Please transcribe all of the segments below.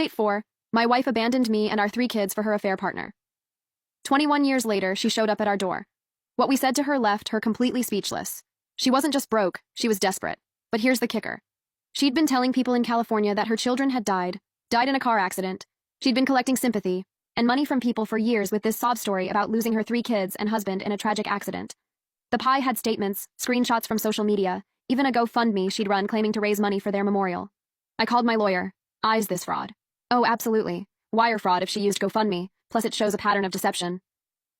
Update 4. My wife abandoned me and our 3 kids for her affair partner. 21 years later, she showed up at our door. What we said to her left her completely speechless. She wasn't just broke, she was desperate. But here's the kicker. She'd been telling people in California that her children had died in a car accident. She'd been collecting sympathy and money from people for years with this sob story about losing her 3 kids and husband in a tragic accident. The pie had statements, screenshots from social media, even a GoFundMe she'd run claiming to raise money for their memorial. I called my lawyer. Is this fraud? Oh, absolutely. Wire fraud if she used GoFundMe, plus it shows a pattern of deception.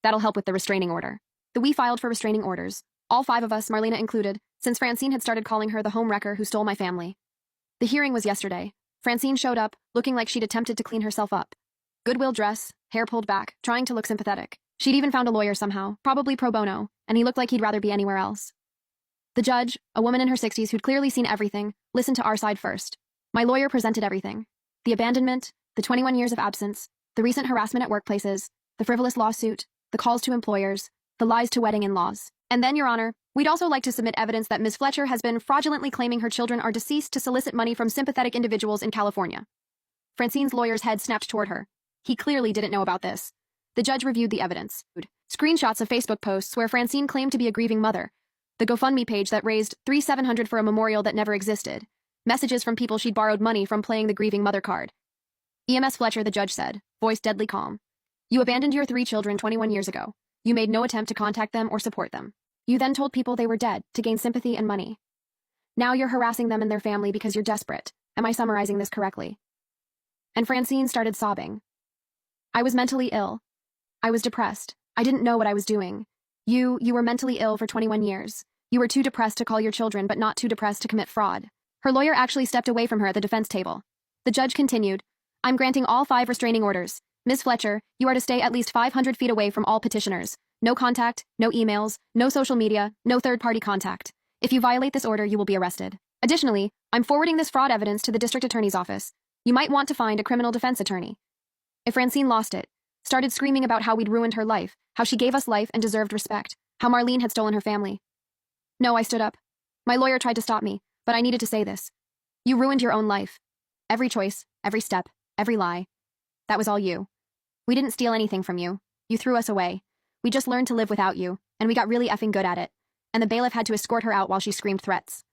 That'll help with the restraining order. We filed for restraining orders, all 5 of us, Marlena included, since Francine had started calling her the home wrecker who stole my family. The hearing was yesterday. Francine showed up, looking like she'd attempted to clean herself up. Goodwill dress, hair pulled back, trying to look sympathetic. She'd even found a lawyer somehow, probably pro bono, and he looked like he'd rather be anywhere else. The judge, a woman in her 60s who'd clearly seen everything, listened to our side first. My lawyer presented everything. The abandonment, the 21 years of absence, the recent harassment at workplaces, the frivolous lawsuit, the calls to employers, the lies to wedding in-laws. And then, Your Honor, we'd also like to submit evidence that Ms. Fletcher has been fraudulently claiming her children are deceased to solicit money from sympathetic individuals in California. Francine's lawyer's head snapped toward her. He clearly didn't know about this. The judge reviewed the evidence. Screenshots of Facebook posts where Francine claimed to be a grieving mother. The GoFundMe page that raised $3,700 for a memorial that never existed. Messages from people she'd borrowed money from playing the grieving mother card. EMS Fletcher, the judge said, voice deadly calm. You abandoned your 3 children 21 years ago. You made no attempt to contact them or support them. You then told people they were dead to gain sympathy and money. Now you're harassing them and their family because you're desperate. Am I summarizing this correctly? And Francine started sobbing. I was mentally ill. I was depressed. I didn't know what I was doing. You were mentally ill for 21 years. You were too depressed to call your children, but not too depressed to commit fraud. Her lawyer actually stepped away from her at the defense table. The judge continued, I'm granting all 5 restraining orders. Ms. Fletcher, you are to stay at least 500 feet away from all petitioners. No contact, no emails, no social media, no third-party contact. If you violate this order, you will be arrested. Additionally, I'm forwarding this fraud evidence to the district attorney's office. You might want to find a criminal defense attorney. If Francine lost it, started screaming about how we'd ruined her life, how she gave us life and deserved respect, how Marlene had stolen her family. No, I stood up. My lawyer tried to stop me, but I needed to say this. You ruined your own life. Every choice, every step, every lie. That was all you. We didn't steal anything from you. You threw us away. We just learned to live without you, and we got really effing good at it. And the bailiff had to escort her out while she screamed threats.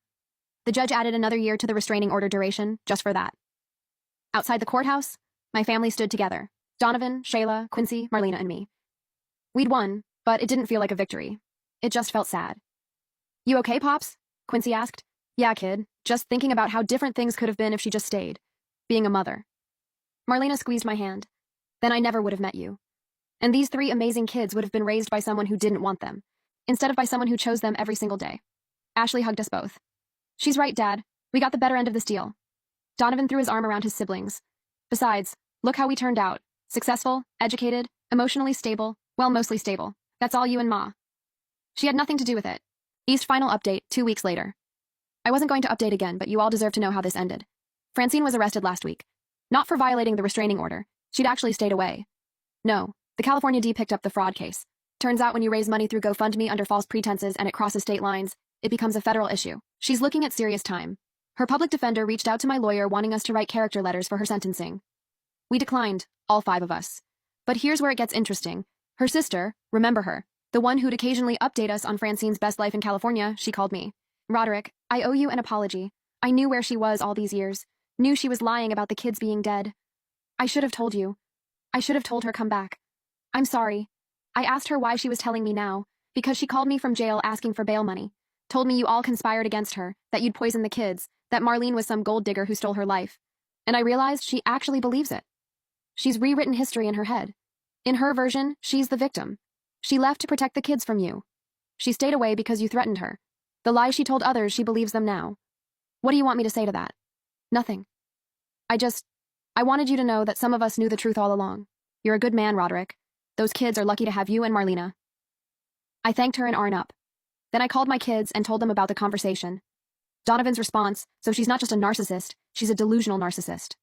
The judge added another year to the restraining order duration, just for that. Outside the courthouse, my family stood together. Donovan, Shayla, Quincy, Marlena, and me. We'd won, but it didn't feel like a victory. It just felt sad. You okay, Pops? Quincy asked. Yeah, kid. Just thinking about how different things could have been if she just stayed. Being a mother. Marlena squeezed my hand. Then I never would have met you. And these 3 amazing kids would have been raised by someone who didn't want them, instead of by someone who chose them every single day. Ashley hugged us both. She's right, Dad. We got the better end of this deal. Donovan threw his arm around his siblings. Besides, look how we turned out. Successful, educated, emotionally stable, well, mostly stable. That's all you and Ma. She had nothing to do with it. East final update, 2 weeks later. I wasn't going to update again, but you all deserve to know how this ended. Francine was arrested last week. Not for violating the restraining order. She'd actually stayed away. No, the California D picked up the fraud case. Turns out when you raise money through GoFundMe under false pretenses and it crosses state lines, it becomes a federal issue. She's looking at serious time. Her public defender reached out to my lawyer wanting us to write character letters for her sentencing. We declined, all 5 of us. But here's where it gets interesting. Her sister, remember her, the one who'd occasionally update us on Francine's best life in California, she called me. Roderick, I owe you an apology. I knew where she was all these years. Knew she was lying about the kids being dead. I should have told you. I should have told her come back. I'm sorry. I asked her why she was telling me now, because she called me from jail asking for bail money. Told me you all conspired against her, that you'd poisoned the kids, that Marlene was some gold digger who stole her life. And I realized she actually believes it. She's rewritten history in her head. In her version, she's the victim. She left to protect the kids from you. She stayed away because you threatened her. The lies she told others, she believes them now. What do you want me to say to that? Nothing. I wanted you to know that some of us knew the truth all along. You're a good man, Roderick. Those kids are lucky to have you and Marlena. I thanked her and Arn up. Then I called my kids and told them about the conversation. Donovan's response, so she's not just a narcissist, she's a delusional narcissist.